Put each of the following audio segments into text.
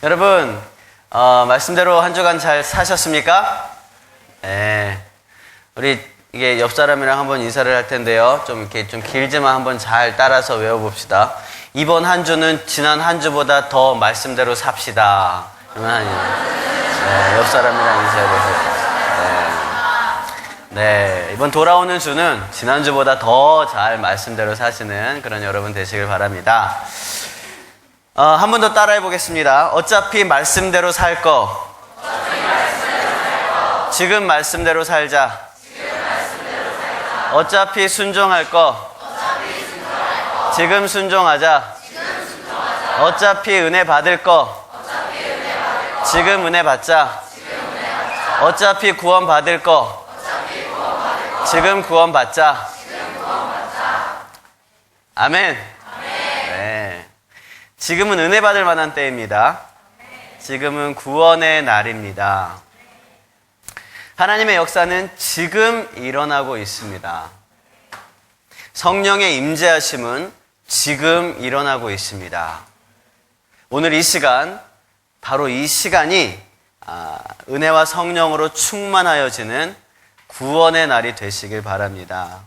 여러분, 말씀대로 한 주간 잘 사셨습니까? 네. 우리 이게 옆 사람이랑 한번 인사를 할 텐데요. 좀 이렇게 좀 길지만 한번 잘 따라서 외워봅시다. 이번 한 주는 지난 한 주보다 더 말씀대로 삽시다. 그러면 네, 옆 사람이랑 인사해보세요. 네, 이번 돌아오는 주는 지난주보다 더 잘 말씀대로 사시는 그런 여러분 되시길 바랍니다. 한 번 더 따라해 보겠습니다. 어차피 말씀대로 살 거. 지금 말씀대로 살자. 어차피 순종할 거. 지금 순종하자. 어차피 은혜 받을 거. 지금 은혜 받자. 어차피 구원 받을 거. 지금 구원 받자. 아멘. 네. 지금은 은혜 받을 만한 때입니다. 지금은 구원의 날입니다. 하나님의 역사는 지금 일어나고 있습니다. 성령의 임재하심은 지금 일어나고 있습니다. 오늘 이 시간, 바로 이 시간이 은혜와 성령으로 충만하여지는 구원의 날이 되시길 바랍니다.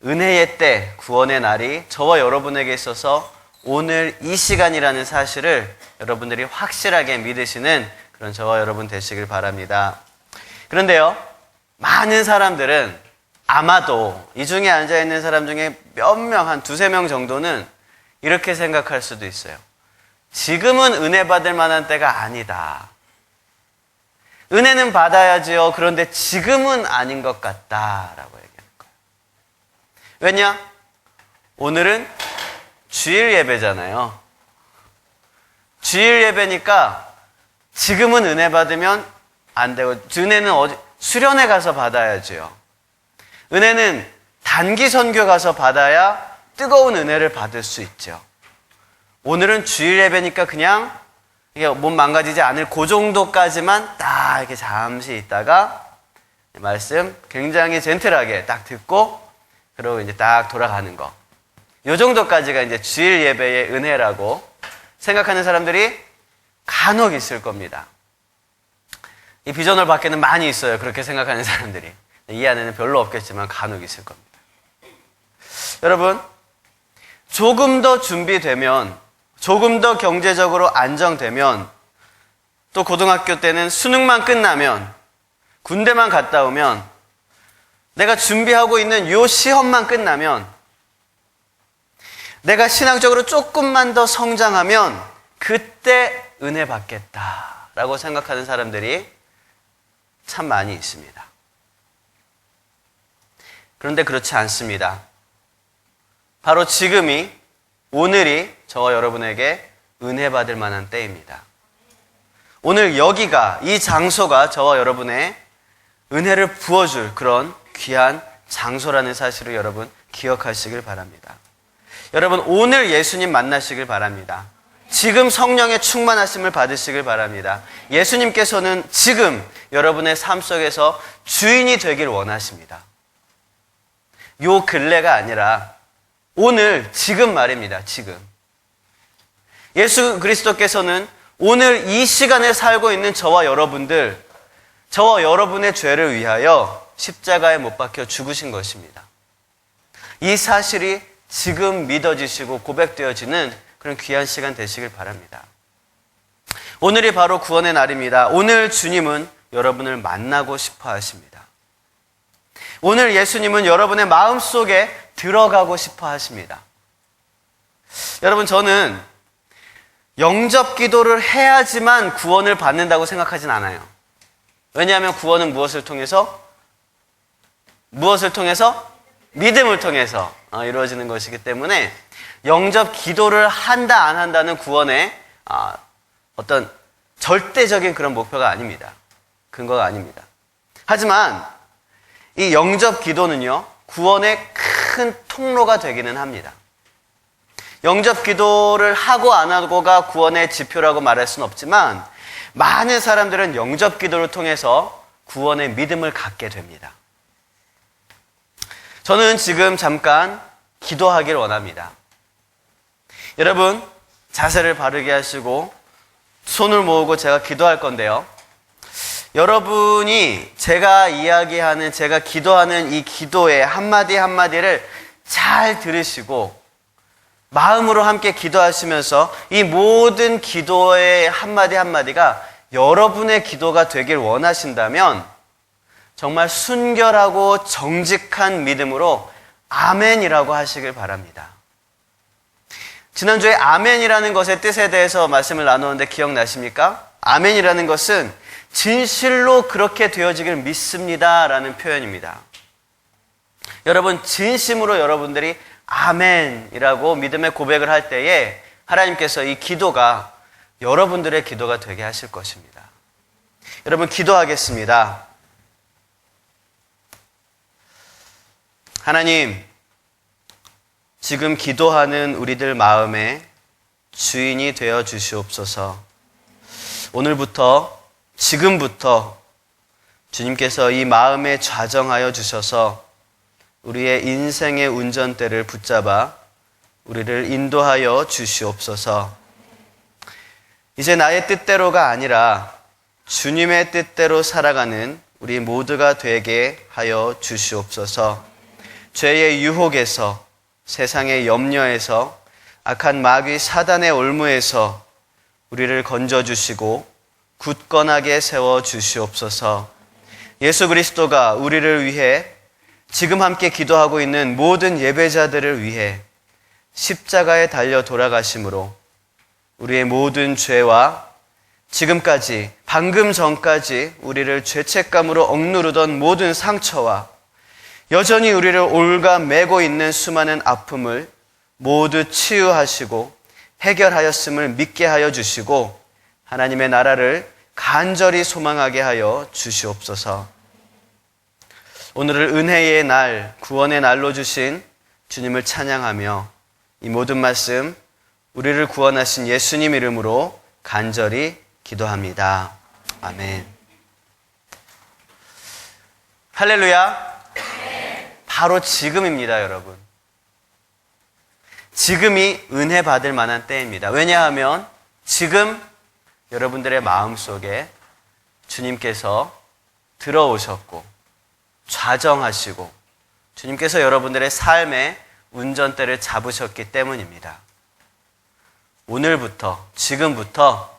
은혜의 때, 구원의 날이 저와 여러분에게 있어서 오늘 이 시간이라는 사실을 여러분들이 확실하게 믿으시는 그런 저와 여러분 되시길 바랍니다. 그런데요, 많은 사람들은 아마도 이 중에 앉아있는 사람 중에 몇 명, 한 두세 명 정도는 이렇게 생각할 수도 있어요. 지금은 은혜 받을 만한 때가 아니다. 은혜는 받아야지요. 그런데 지금은 아닌 것 같다라고 얘기하는 거예요. 왜냐? 오늘은 주일 예배잖아요. 주일 예배니까 지금은 은혜 받으면 안 되고, 은혜는 수련회 가서 받아야지요. 은혜는 단기 선교 가서 받아야 뜨거운 은혜를 받을 수 있죠. 오늘은 주일 예배니까 그냥 이게 몸 망가지지 않을 그 정도까지만 딱 이렇게 잠시 있다가 말씀 굉장히 젠틀하게 딱 듣고 그러고 이제 딱 돌아가는 거. 요 정도까지가 이제 주일 예배의 은혜라고 생각하는 사람들이 간혹 있을 겁니다. 이 비전홀 밖에는 많이 있어요. 그렇게 생각하는 사람들이. 이 안에는 별로 없겠지만 간혹 있을 겁니다. 여러분, 조금 더 준비되면, 조금 더 경제적으로 안정되면, 또 고등학교 때는 수능만 끝나면, 군대만 갔다 오면, 내가 준비하고 있는 요 시험만 끝나면, 내가 신앙적으로 조금만 더 성장하면 그때 은혜 받겠다라고 생각하는 사람들이 참 많이 있습니다. 그런데 그렇지 않습니다. 바로 지금이, 오늘이 저와 여러분에게 은혜 받을 만한 때입니다. 오늘 여기가, 이 장소가 저와 여러분의 은혜를 부어줄 그런 귀한 장소라는 사실을 여러분 기억하시길 바랍니다. 여러분, 오늘 예수님 만나시길 바랍니다. 지금 성령의 충만하심을 받으시길 바랍니다. 예수님께서는 지금 여러분의 삶 속에서 주인이 되길 원하십니다. 요 근래가 아니라 오늘, 지금 말입니다. 지금. 예수 그리스도께서는 오늘 이 시간에 살고 있는 저와 여러분들, 저와 여러분의 죄를 위하여 십자가에 못 박혀 죽으신 것입니다. 이 사실이 지금 믿어지시고 고백되어지는 그런 귀한 시간 되시길 바랍니다. 오늘이 바로 구원의 날입니다. 오늘 주님은 여러분을 만나고 싶어 하십니다. 오늘 예수님은 여러분의 마음속에 들어가고 싶어 하십니다. 여러분, 저는 영접 기도를 해야지만 구원을 받는다고 생각하진 않아요. 왜냐하면 구원은 무엇을 통해서? 믿음을 통해서 이루어지는 것이기 때문에 영접 기도를 한다 안 한다는 구원의 어떤 절대적인 그런 목표가 아닙니다. 근거가 아닙니다. 하지만 이 영접 기도는요, 구원의 큰 통로가 되기는 합니다. 영접 기도를 하고 안 하고가 구원의 지표라고 말할 수는 없지만 많은 사람들은 영접 기도를 통해서 구원의 믿음을 갖게 됩니다. 저는 지금 잠깐 기도하길 원합니다. 여러분, 자세를 바르게 하시고 손을 모으고 제가 기도할 건데요. 여러분이 제가 이야기하는, 제가 기도하는 이 기도의 한마디 한마디를 잘 들으시고 마음으로 함께 기도하시면서 이 모든 기도의 한마디 한마디가 여러분의 기도가 되길 원하신다면 정말 순결하고 정직한 믿음으로 아멘이라고 하시길 바랍니다. 지난주에 아멘이라는 것의 뜻에 대해서 말씀을 나누었는데 기억나십니까? 아멘이라는 것은 진실로 그렇게 되어지길 믿습니다라는 표현입니다. 여러분, 진심으로 여러분들이 아멘이라고 믿음의 고백을 할 때에 하나님께서 이 기도가 여러분들의 기도가 되게 하실 것입니다. 여러분, 기도하겠습니다. 하나님, 지금 기도하는 우리들 마음에 주인이 되어 주시옵소서. 오늘부터, 지금부터 주님께서 이 마음에 좌정하여 주셔서 우리의 인생의 운전대를 붙잡아 우리를 인도하여 주시옵소서. 이제 나의 뜻대로가 아니라 주님의 뜻대로 살아가는 우리 모두가 되게 하여 주시옵소서. 죄의 유혹에서, 세상의 염려에서, 악한 마귀 사단의 올무에서 우리를 건져주시고 굳건하게 세워주시옵소서. 예수 그리스도가 우리를 위해 지금 함께 기도하고 있는 모든 예배자들을 위해 십자가에 달려 돌아가심으로 우리의 모든 죄와 지금까지, 방금 전까지 우리를 죄책감으로 억누르던 모든 상처와 여전히 우리를 올가매고 있는 수많은 아픔을 모두 치유하시고 해결하였음을 믿게 하여 주시고 하나님의 나라를 간절히 소망하게 하여 주시옵소서. 오늘을 은혜의 날, 구원의 날로 주신 주님을 찬양하며 이 모든 말씀 우리를 구원하신 예수님 이름으로 간절히 기도합니다. 아멘. 할렐루야. 바로 지금입니다, 여러분. 지금이 은혜 받을 만한 때입니다. 왜냐하면 지금 여러분들의 마음속에 주님께서 들어오셨고 좌정하시고 주님께서 여러분들의 삶의 운전대를 잡으셨기 때문입니다. 오늘부터, 지금부터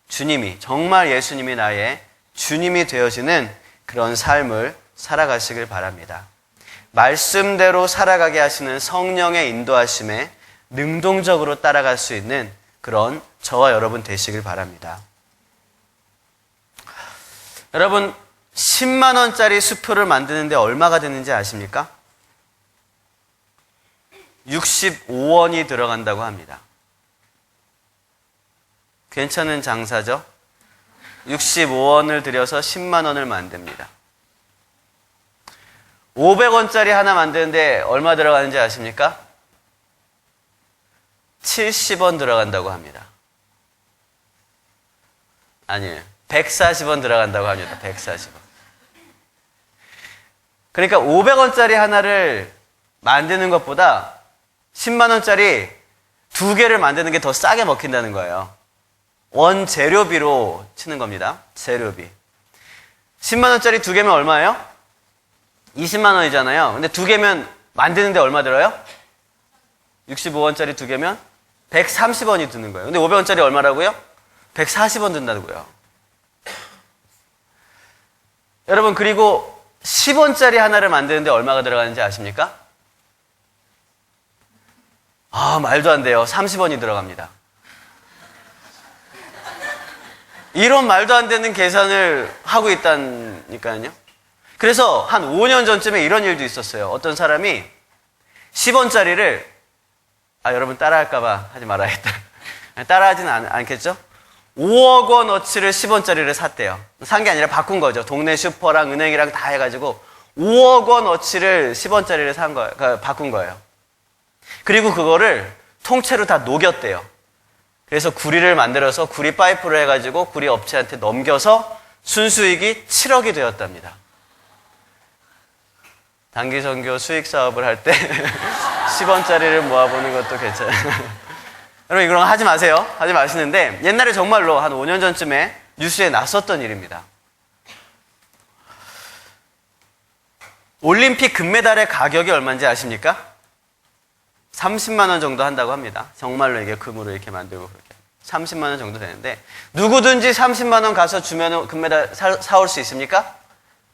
주님이, 정말 예수님이 나의 주님이 되어지는 그런 삶을 살아가시길 바랍니다. 말씀대로 살아가게 하시는 성령의 인도하심에 능동적으로 따라갈 수 있는 그런 저와 여러분 되시길 바랍니다. 여러분, 10만 원짜리 수표를 만드는데 얼마가 드는지 아십니까? 65원이 들어간다고 합니다. 괜찮은 장사죠? 65원을 들여서 10만 원을 만듭니다. 500원짜리 하나 만드는데 얼마 들어가는지 아십니까? 70원 들어간다고 합니다. 아니에요. 140원 들어간다고 합니다. 140원. 그러니까 500원짜리 하나를 만드는 것보다 10만 원짜리 두 개를 만드는 게 더 싸게 먹힌다는 거예요. 원재료비로 치는 겁니다. 재료비. 10만 원짜리 두 개면 얼마예요? 20만 원이잖아요. 근데 두 개면 만드는데 얼마 들어요? 65원짜리 두 개면 130원이 드는 거예요. 근데 500원짜리 얼마라고요? 140원 든다고요. 여러분, 그리고 10원짜리 하나를 만드는데 얼마가 들어가는지 아십니까? 말도 안 돼요. 30원이 들어갑니다. 이런 말도 안 되는 계산을 하고 있다니까요. 그래서 한 5년 전쯤에 이런 일도 있었어요. 어떤 사람이 10원짜리를 여러분 따라할까봐 하지 말아야겠다. 따라하지는 않겠죠? 5억 원어치를 10원짜리를 샀대요. 산 게 아니라 바꾼 거죠. 동네 슈퍼랑 은행이랑 다 해가지고 5억 원어치를 10원짜리를 바꾼 거예요. 그리고 그거를 통째로 다 녹였대요. 그래서 구리를 만들어서 구리 파이프로 해가지고 구리 업체한테 넘겨서 순수익이 7억이 되었답니다. 단기선교 수익 사업을 할 때 10원짜리를 모아보는 것도 괜찮아요. 여러분 이런 거 하지 마세요. 하지 마시는데 옛날에 정말로 한 5년 전쯤에 뉴스에 났었던 일입니다. 올림픽 금메달의 가격이 얼마인지 아십니까? 30만 원 정도 한다고 합니다. 정말로 이게 금으로 이렇게 만들고 그렇게 30만 원 정도 되는데 누구든지 30만 원 가서 주면 금메달 사올 수 있습니까?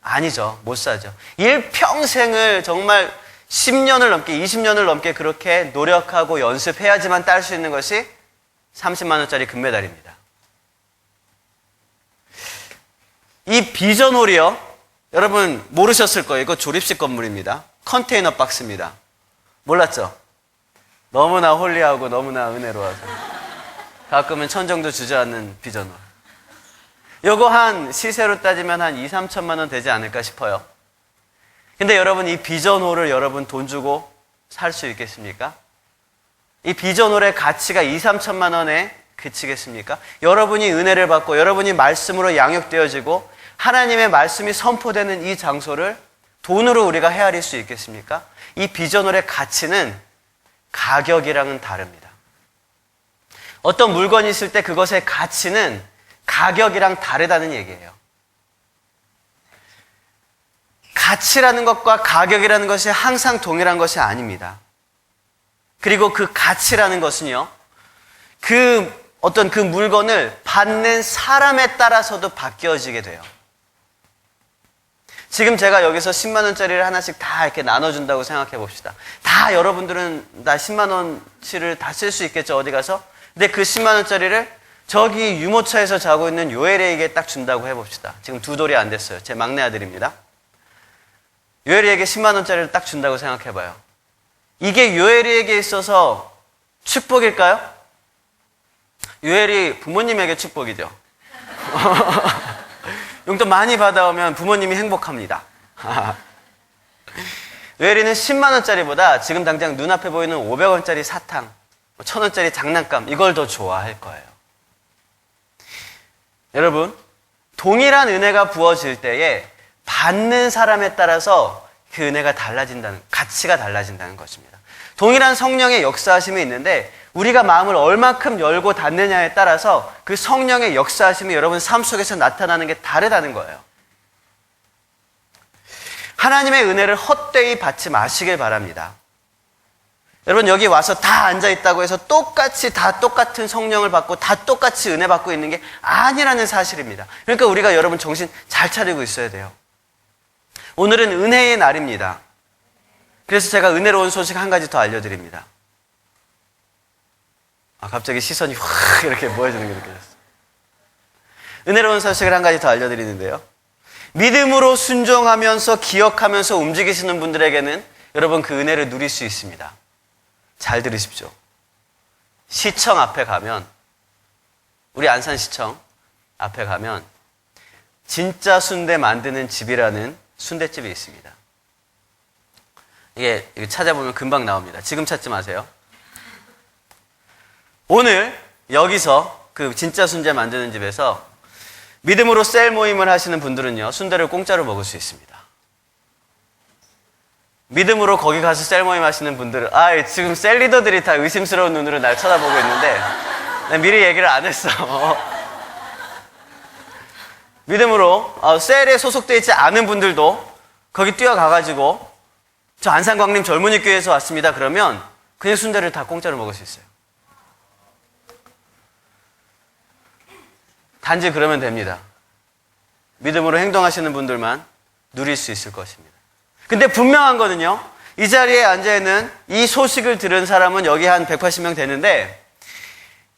아니죠. 못 사죠. 일평생을 정말 10년을 넘게 20년을 넘게 그렇게 노력하고 연습해야지만 딸 수 있는 것이 30만 원짜리 금메달입니다. 이 비전홀이요. 여러분 모르셨을 거예요. 이거 조립식 건물입니다. 컨테이너 박스입니다. 몰랐죠? 너무나 홀리하고 너무나 은혜로워서 가끔은 천정도 주저앉는 비전홀. 요거 한 시세로 따지면 한 2, 3천만 원 되지 않을까 싶어요. 근데 여러분 이 비전홀을 여러분 돈 주고 살 수 있겠습니까? 이 비전홀의 가치가 2, 3천만 원에 그치겠습니까? 여러분이 은혜를 받고 여러분이 말씀으로 양육되어지고 하나님의 말씀이 선포되는 이 장소를 돈으로 우리가 헤아릴 수 있겠습니까? 이 비전홀의 가치는 가격이랑은 다릅니다. 어떤 물건이 있을 때 그것의 가치는 가격이랑 다르다는 얘기예요. 가치라는 것과 가격이라는 것이 항상 동일한 것이 아닙니다. 그리고 그 가치라는 것은요, 어떤 그 물건을 받는 사람에 따라서도 바뀌어지게 돼요. 지금 제가 여기서 10만 원짜리를 하나씩 다 이렇게 나눠준다고 생각해 봅시다. 다 여러분들은 다 10만 원치를 다 쓸 수 있겠죠, 어디 가서? 근데 그 10만 원짜리를 저기 유모차에서 자고 있는 요엘이에게 딱 준다고 해봅시다. 지금 2돌이 안 됐어요. 제 막내 아들입니다. 요엘이에게 10만 원짜리를 딱 준다고 생각해봐요. 이게 요엘이에게 있어서 축복일까요? 요엘이 부모님에게 축복이죠. 용돈 많이 받아오면 부모님이 행복합니다. 요엘이는 10만 원짜리보다 지금 당장 눈앞에 보이는 500원짜리 사탕, 1000원짜리 장난감 이걸 더 좋아할 거예요. 여러분, 동일한 은혜가 부어질 때에 받는 사람에 따라서 그 은혜가 달라진다는, 가치가 달라진다는 것입니다. 동일한 성령의 역사하심이 있는데 우리가 마음을 얼만큼 열고 닫느냐에 따라서 그 성령의 역사하심이 여러분 삶 속에서 나타나는 게 다르다는 거예요. 하나님의 은혜를 헛되이 받지 마시길 바랍니다. 여러분 여기 와서 다 앉아있다고 해서 똑같이 다 똑같은 성령을 받고 다 똑같이 은혜 받고 있는 게 아니라는 사실입니다. 그러니까 우리가 여러분 정신 잘 차리고 있어야 돼요. 오늘은 은혜의 날입니다. 그래서 제가 은혜로운 소식 한 가지 더 알려드립니다. 갑자기 시선이 확 이렇게 모여지는 게 느껴졌어요. 은혜로운 소식을 한 가지 더 알려드리는데요. 믿음으로 순종하면서 기억하면서 움직이시는 분들에게는 여러분 그 은혜를 누릴 수 있습니다. 잘 들으십시오. 시청 앞에 가면, 우리 안산시청 앞에 가면 진짜 순대 만드는 집이라는 순대집이 있습니다. 이게 찾아보면 금방 나옵니다. 지금 찾지 마세요. 오늘 여기서 그 진짜 순대 만드는 집에서 믿음으로 셀 모임을 하시는 분들은요, 순대를 공짜로 먹을 수 있습니다. 믿음으로 거기 가서 셀 모임 하시는 분들은 지금 셀 리더들이 다 의심스러운 눈으로 날 쳐다보고 있는데 난 미리 얘기를 안 했어. 믿음으로 셀에 소속되어 있지 않은 분들도 거기 뛰어가가지고 저 안산광림 젊은이교회에서 왔습니다. 그러면 그냥 순대를 다 공짜로 먹을 수 있어요. 단지 그러면 됩니다. 믿음으로 행동하시는 분들만 누릴 수 있을 것입니다. 근데 분명한 거는요, 이 자리에 앉아있는 이 소식을 들은 사람은 여기 한 180명 되는데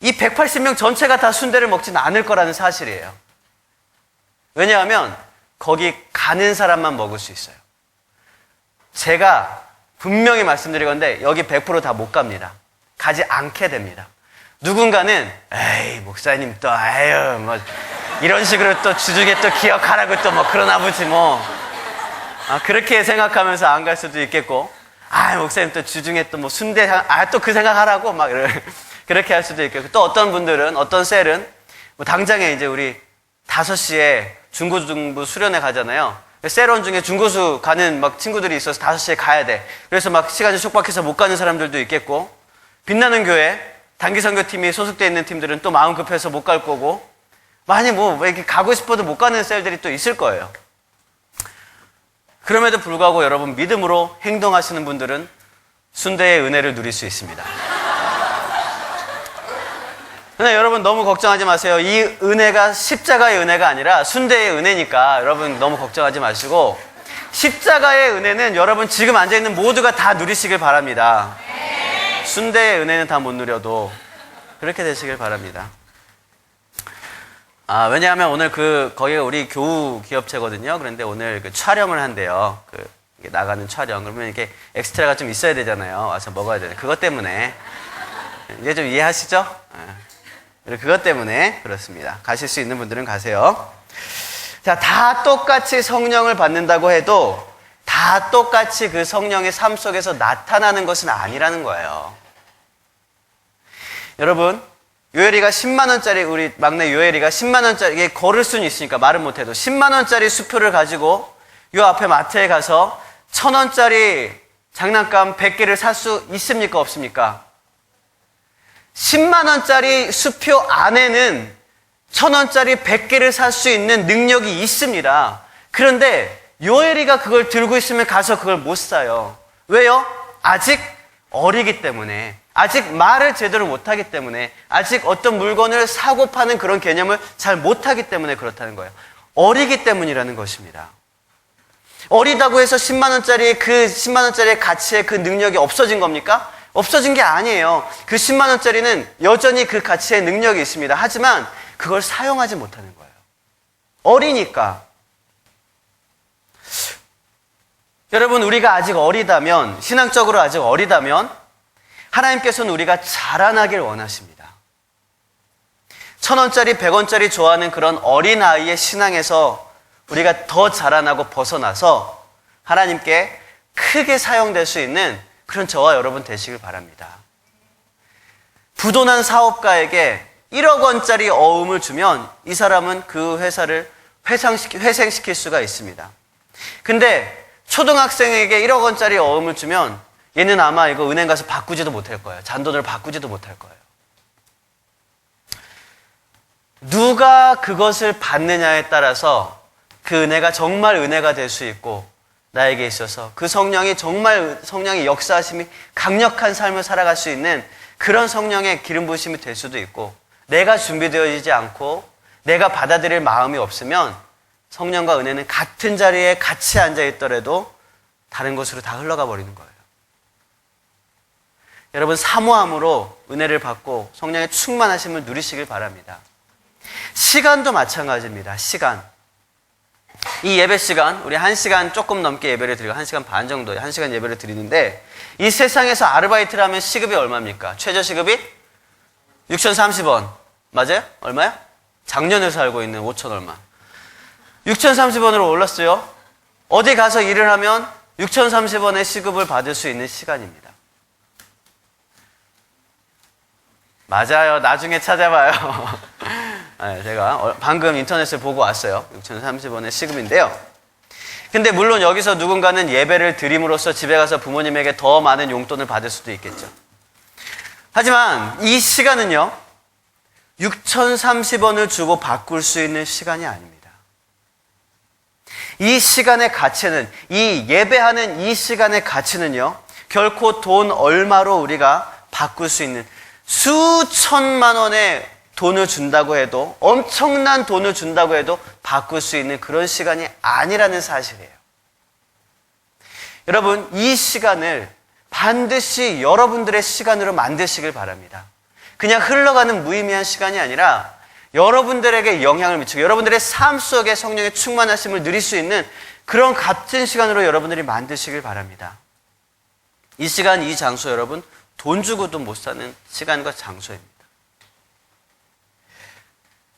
이 180명 전체가 다 순대를 먹지는 않을 거라는 사실이에요. 왜냐하면 거기 가는 사람만 먹을 수 있어요. 제가 분명히 말씀드릴 건데 여기 100% 다 못 갑니다. 가지 않게 됩니다. 누군가는 에이 목사님 또 아유 뭐 이런 식으로 또 주중에 또 기억하라고 또 뭐 그러나 보지 뭐 그렇게 생각하면서 안 갈 수도 있겠고 목사님 또 주중에 또 뭐 순대 또 그 생각하라고 막 그렇게 할 수도 있겠고 또 어떤 분들은 어떤 셀은 뭐 당장에 이제 우리 5시에 중고등부 수련회 가잖아요. 셀원 중에 중고수 가는 막 친구들이 있어서 5시에 가야 돼. 그래서 막 시간이 촉박해서 못 가는 사람들도 있겠고 빛나는 교회 단기 선교팀이 소속되어 있는 팀들은 또 마음 급해서 못 갈 거고, 많이 뭐 이렇게 가고 싶어도 못 가는 셀들이 또 있을 거예요. 그럼에도 불구하고 여러분, 믿음으로 행동하시는 분들은 순대의 은혜를 누릴 수 있습니다. 근데 여러분 너무 걱정하지 마세요. 이 은혜가 십자가의 은혜가 아니라 순대의 은혜니까 여러분 너무 걱정하지 마시고, 십자가의 은혜는 여러분 지금 앉아있는 모두가 다 누리시길 바랍니다. 순대의 은혜는 다 못 누려도 그렇게 되시길 바랍니다. 왜냐하면 오늘 거기가 우리 교우 기업체거든요. 그런데 오늘 촬영을 한대요. 나가는 촬영. 그러면 이렇게 엑스트라가 좀 있어야 되잖아요. 와서 먹어야 되는. 그것 때문에. 이제 좀 이해하시죠? 그것 때문에 그렇습니다. 가실 수 있는 분들은 가세요. 자, 다 똑같이 성령을 받는다고 해도 다 똑같이 그 성령의 삶 속에서 나타나는 것은 아니라는 거예요. 여러분, 요엘이가 10만원짜리, 우리 막내 요엘이가 10만원짜리, 걸을 수는 있으니까 말은 못해도 10만원짜리 수표를 가지고 요 앞에 마트에 가서 1000원짜리 장난감 100개를 살 수 있습니까? 없습니까? 10만원짜리 수표 안에는 1000원짜리 100개를 살 수 있는 능력이 있습니다. 그런데 요엘이가 그걸 들고 있으면 가서 그걸 못 사요. 왜요? 아직 어리기 때문에, 아직 말을 제대로 못하기 때문에, 아직 어떤 물건을 사고 파는 그런 개념을 잘 못하기 때문에 그렇다는 거예요. 어리기 때문이라는 것입니다. 어리다고 해서 10만원짜리 그 10만원짜리의 가치의 그 능력이 없어진 겁니까? 없어진 게 아니에요. 그 10만원짜리는 여전히 그 가치의 능력이 있습니다. 하지만 그걸 사용하지 못하는 거예요. 어리니까. 여러분, 우리가 아직 어리다면, 신앙적으로 아직 어리다면 하나님께서는 우리가 자라나길 원하십니다. 1000원짜리, 100원짜리 좋아하는 그런 어린아이의 신앙에서 우리가 더 자라나고 벗어나서 하나님께 크게 사용될 수 있는 그런 저와 여러분 되시길 바랍니다. 부도난 사업가에게 1억 원짜리 어음을 주면 이 사람은 그 회사를 회생시킬 수가 있습니다. 근데 초등학생에게 1억 원짜리 어음을 주면 얘는 아마 이거 은행 가서 바꾸지도 못할 거예요. 잔돈을 바꾸지도 못할 거예요. 누가 그것을 받느냐에 따라서 그 은혜가 정말 은혜가 될 수 있고, 나에게 있어서 그 성령이 정말 성령의 역사하심이 강력한 삶을 살아갈 수 있는 그런 성령의 기름 부으심이 될 수도 있고, 내가 준비되어지지 않고 내가 받아들일 마음이 없으면 성령과 은혜는 같은 자리에 같이 앉아 있더라도 다른 곳으로 다 흘러가 버리는 거예요. 여러분, 사모함으로 은혜를 받고 성령의 충만하심을 누리시길 바랍니다. 시간도 마찬가지입니다. 시간. 이 예배 시간, 우리 1시간 조금 넘게 예배를 드리고 1시간 반 정도, 1시간 예배를 드리는데, 이 세상에서 아르바이트를 하면 시급이 얼마입니까? 최저 시급이 6,030원. 맞아요? 얼마야? 작년에 살고 있는 5천 얼마. 6,030원으로 올랐어요. 어디 가서 일을 하면 6,030원의 시급을 받을 수 있는 시간입니다. 맞아요. 나중에 찾아봐요. 제가 방금 인터넷을 보고 왔어요. 6,030원의 시급인데요. 근데 물론 여기서 누군가는 예배를 드림으로써 집에 가서 부모님에게 더 많은 용돈을 받을 수도 있겠죠. 하지만 이 시간은요, 6,030원을 주고 바꿀 수 있는 시간이 아닙니다. 이 시간의 가치는, 이 예배하는 이 시간의 가치는요, 결코 돈 얼마로 우리가 바꿀 수 있는, 수천만 원의 돈을 준다고 해도, 엄청난 돈을 준다고 해도 바꿀 수 있는 그런 시간이 아니라는 사실이에요. 여러분, 이 시간을 반드시 여러분들의 시간으로 만드시길 바랍니다. 그냥 흘러가는 무의미한 시간이 아니라 여러분들에게 영향을 미치고 여러분들의 삶 속에 성령의 충만하심을 누릴 수 있는 그런 값진 시간으로 여러분들이 만드시길 바랍니다. 이 시간, 이 장소, 여러분 돈 주고도 못 사는 시간과 장소입니다.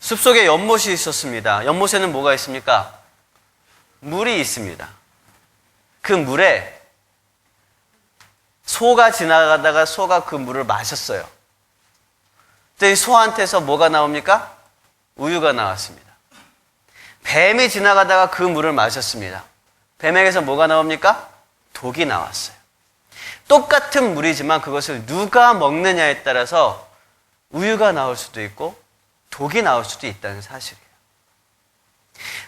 숲속에 연못이 있었습니다. 연못에는 뭐가 있습니까? 물이 있습니다. 그 물에 소가 지나가다가 소가 그 물을 마셨어요. 그때 이 소한테서 뭐가 나옵니까? 우유가 나왔습니다. 뱀이 지나가다가 그 물을 마셨습니다. 뱀에게서 뭐가 나옵니까? 독이 나왔어요. 똑같은 물이지만 그것을 누가 먹느냐에 따라서 우유가 나올 수도 있고 독이 나올 수도 있다는 사실이에요.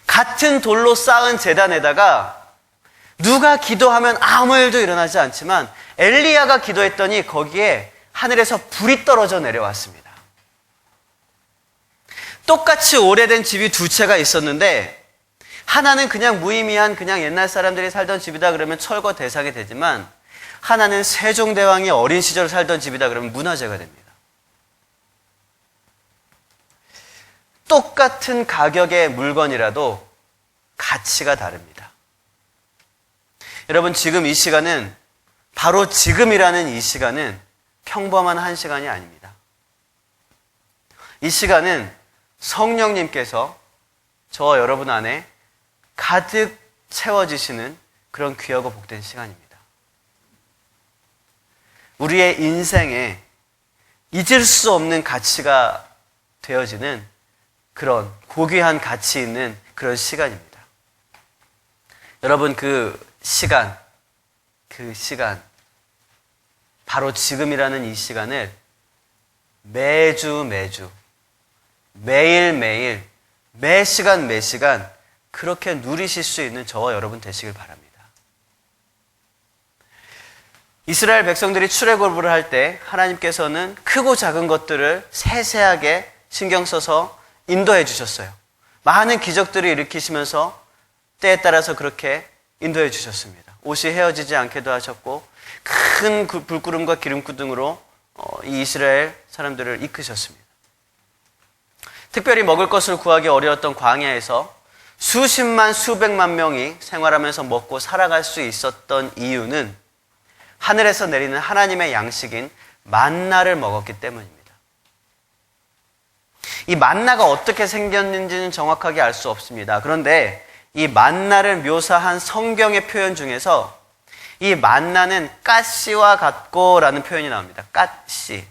같은 돌로 쌓은 제단에다가 누가 기도하면 아무 일도 일어나지 않지만 엘리야가 기도했더니 거기에 하늘에서 불이 떨어져 내려왔습니다. 똑같이 오래된 집이 두 채가 있었는데 하나는 그냥 무의미한 그냥 옛날 사람들이 살던 집이다 그러면 철거 대상이 되지만 하나는 세종대왕이 어린 시절 살던 집이다 그러면 문화재가 됩니다. 똑같은 가격의 물건이라도 가치가 다릅니다. 여러분, 지금 이 시간은, 바로 지금이라는 이 시간은 평범한 한 시간이 아닙니다. 이 시간은 성령님께서 저와 여러분 안에 가득 채워지시는 그런 귀하고 복된 시간입니다. 우리의 인생에 잊을 수 없는 가치가 되어지는 그런 고귀한 가치 있는 그런 시간입니다. 여러분, 그 시간, 바로 지금이라는 이 시간을 매주, 매일, 매 시간 그렇게 누리실 수 있는 저와 여러분 되시길 바랍니다. 이스라엘 백성들이 출애굽을 할 때 하나님께서는 크고 작은 것들을 세세하게 신경 써서 인도해 주셨어요. 많은 기적들을 일으키시면서 때에 따라서 그렇게 인도해 주셨습니다. 옷이 헤어지지 않게도 하셨고 큰 불구름과 기름구름으로 이 이스라엘 사람들을 이끄셨습니다. 특별히 먹을 것을 구하기 어려웠던 광야에서 수십만 수백만 명이 생활하면서 먹고 살아갈 수 있었던 이유는 하늘에서 내리는 하나님의 양식인 만나를 먹었기 때문입니다. 이 만나가 어떻게 생겼는지는 정확하게 알 수 없습니다. 그런데 이 만나를 묘사한 성경의 표현 중에서 이 만나는 갓씨와 같고라는 표현이 나옵니다. 갓씨.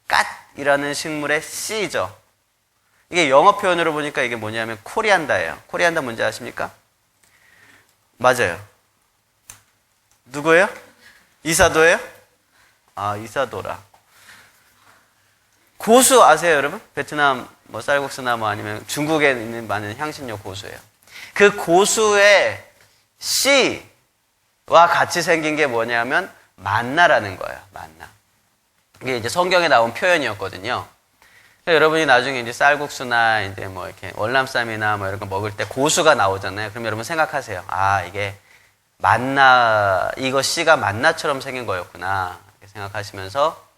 갓이라는 식물의 씨죠. 이게 영어 표현으로 보니까 이게 뭐냐면 코리안다예요. 코리안다 뭔지 아십니까? 맞아요. 누구예요? 이사도예요? 아, 이사도라. 고수 아세요, 여러분? 베트남 뭐 쌀국수나 뭐 아니면 중국에 있는 많은 향신료 고수예요. 그 고수의 씨와 같이 생긴 게 뭐냐면 만나라는 거예요. 만나. 이게 이제 성경에 나온 표현이었거든요. 여러분이 나중에 이제 쌀국수나 이제 뭐 이렇게 월남쌈이나 뭐 이런 거 먹을 때 고수가 나오잖아요. 그럼 여러분 생각하세요. 아, 이게 만나, 이거 씨가 만나처럼 생긴 거였구나. 이렇게 생각하시면서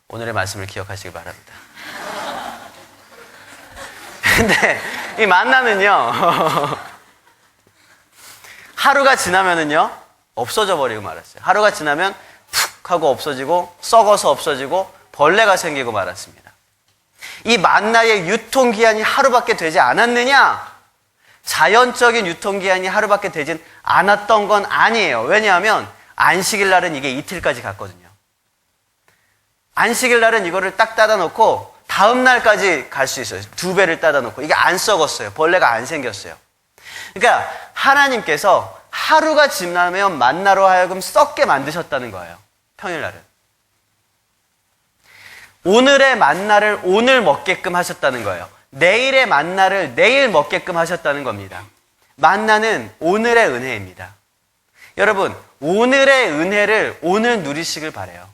오늘의 말씀을 기억하시기 바랍니다. 근데 이 만나는요, 하루가 지나면은요, 없어져 버리고 말았어요. 하루가 지나면 푹 하고 없어지고, 썩어서 없어지고, 벌레가 생기고 말았습니다. 이 만나의 유통기한이 하루밖에 되지 않았느냐? 자연적인 유통기한이 하루밖에 되진 않았던 건 아니에요. 왜냐하면 안식일 날은 이게 이틀까지 갔거든요. 안식일 날은 이거를 딱 따다 놓고 다음 날까지 갈 수 있어요. 2배를 따다 놓고. 이게 안 썩었어요. 벌레가 안 생겼어요. 그러니까 하나님께서 하루가 지나면 만나로 하여금 썩게 만드셨다는 거예요. 평일날은. 오늘의 만나를 오늘 먹게끔 하셨다는 거예요. 내일의 만나를 내일 먹게끔 하셨다는 겁니다. 만나는 오늘의 은혜입니다. 여러분, 오늘의 은혜를 오늘 누리시길 바라요.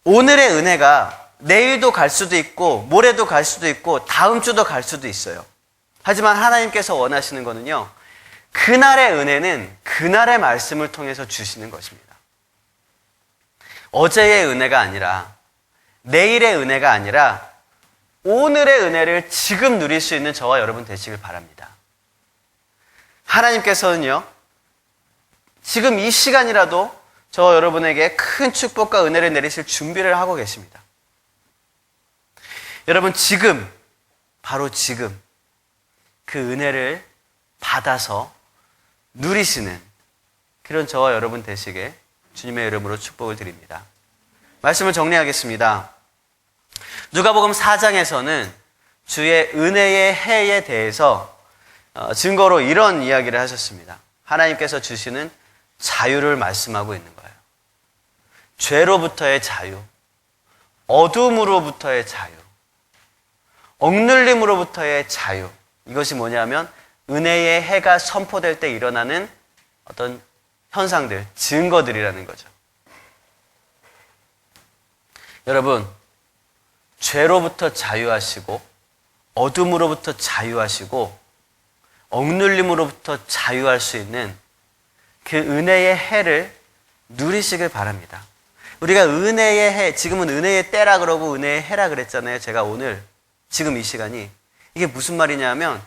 오늘의 은혜가 내일도 갈 수도 있고 모레도 갈 수도 있고 다음 주도 갈 수도 있어요. 하지만 하나님께서 원하시는 거는요, 그날의 은혜는 그날의 말씀을 통해서 주시는 것입니다. 어제의 은혜가 아니라, 내일의 은혜가 아니라 오늘의 은혜를 지금 누릴 수 있는 저와 여러분 되시길 바랍니다. 하나님께서는요, 지금 이 시간이라도 저와 여러분에게 큰 축복과 은혜를 내리실 준비를 하고 계십니다. 여러분, 지금, 바로 지금 그 은혜를 받아서 누리시는 그런 저와 여러분 되시게 주님의 이름으로 축복을 드립니다. 말씀을 정리하겠습니다. 누가복음 4장에서는 주의 은혜의 해에 대해서 증거로 이런 이야기를 하셨습니다. 하나님께서 주시는 자유를 말씀하고 있는 거예요. 죄로부터의 자유, 어둠으로부터의 자유, 억눌림으로부터의 자유. 이것이 뭐냐면 은혜의 해가 선포될 때 일어나는 어떤 현상들, 증거들이라는 거죠. 여러분, 죄로부터 자유하시고 어둠으로부터 자유하시고 억눌림으로부터 자유할 수 있는 그 은혜의 해를 누리시길 바랍니다. 우리가 은혜의 해, 지금은 은혜의 때라 그러고 은혜의 해라 그랬잖아요. 제가 오늘 지금 이 시간이 이게 무슨 말이냐면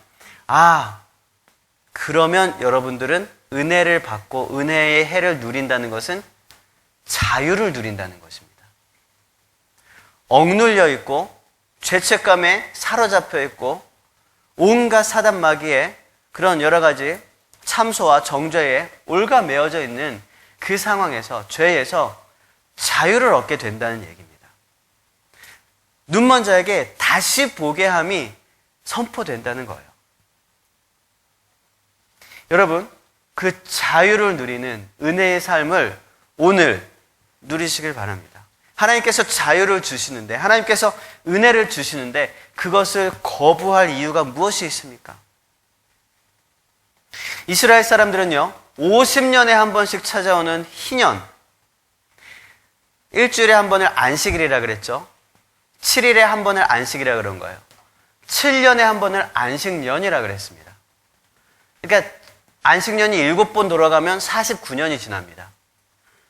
그러면 여러분들은 은혜를 받고 은혜의 해를 누린다는 것은 자유를 누린다는 것입니다. 억눌려 있고 죄책감에 사로잡혀 있고 온갖 사단 마귀의 그런 여러 가지 참소와 정죄에 올가매어져 있는 그 상황에서 죄에서 자유를 얻게 된다는 얘기입니다. 눈먼 자에게 다시 보게 함이 선포된다는 거예요. 여러분, 그 자유를 누리는 은혜의 삶을 오늘 누리시길 바랍니다. 하나님께서 자유를 주시는데, 하나님께서 은혜를 주시는데 그것을 거부할 이유가 무엇이 있습니까? 이스라엘 사람들은요, 50년에 한 번씩 찾아오는 희년, 일주일에 한 번을 안식일이라 그랬죠. 7일에 한 번을 안식이라 그런 거예요. 7년에 한 번을 안식년이라 그랬습니다. 그러니까 안식년이 7번 돌아가면 49년이 지납니다.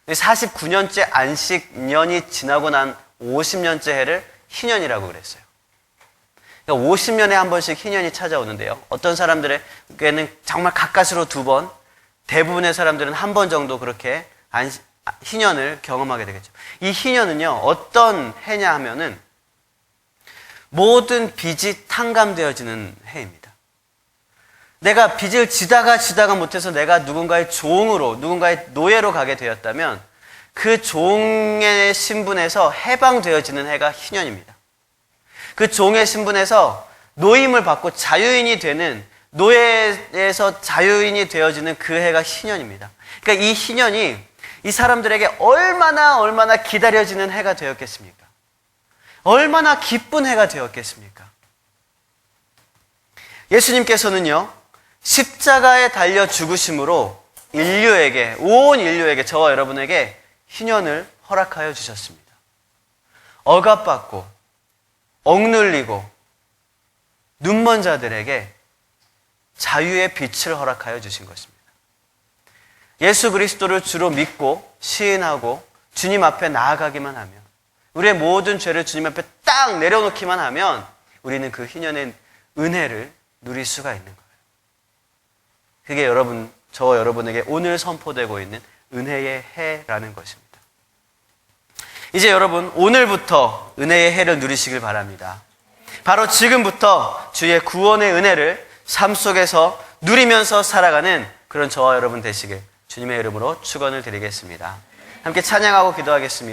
49년째 안식년이 지나고 난 50년째 해를 희년이라고 그랬어요. 그러니까 50년에 한 번씩 희년이 찾아오는데요. 어떤 사람들에게는 정말 가까스로 2번, 대부분의 사람들은 한 번 정도 그렇게 희년을 경험하게 되겠죠. 이 희년은요, 어떤 해냐 하면은 모든 빚이 탕감되어지는 해입니다. 내가 빚을 지다가 못해서 내가 누군가의 종으로, 누군가의 노예로 가게 되었다면 그 종의 신분에서 해방되어지는 해가 희년입니다. 그 종의 신분에서 노임을 받고 자유인이 되는, 노예에서 자유인이 되어지는 그 해가 희년입니다. 그러니까 이 희년이 이 사람들에게 얼마나 기다려지는 해가 되었겠습니까? 얼마나 기쁜 해가 되었겠습니까? 예수님께서는요, 십자가에 달려 죽으심으로 인류에게, 온 인류에게, 저와 여러분에게 희년을 허락하여 주셨습니다. 억압받고 억눌리고 눈먼 자들에게 자유의 빛을 허락하여 주신 것입니다. 예수 그리스도를 주로 믿고 시인하고 주님 앞에 나아가기만 하면, 우리의 모든 죄를 주님 앞에 딱 내려놓기만 하면 우리는 그 희년의 은혜를 누릴 수가 있는 거예요. 그게 여러분, 저와 여러분에게 오늘 선포되고 있는 은혜의 해라는 것입니다. 이제 여러분, 오늘부터 은혜의 해를 누리시길 바랍니다. 바로 지금부터 주의 구원의 은혜를 삶 속에서 누리면서 살아가는 그런 저와 여러분 되시길 주님의 이름으로 축원을 드리겠습니다. 함께 찬양하고 기도하겠습니다.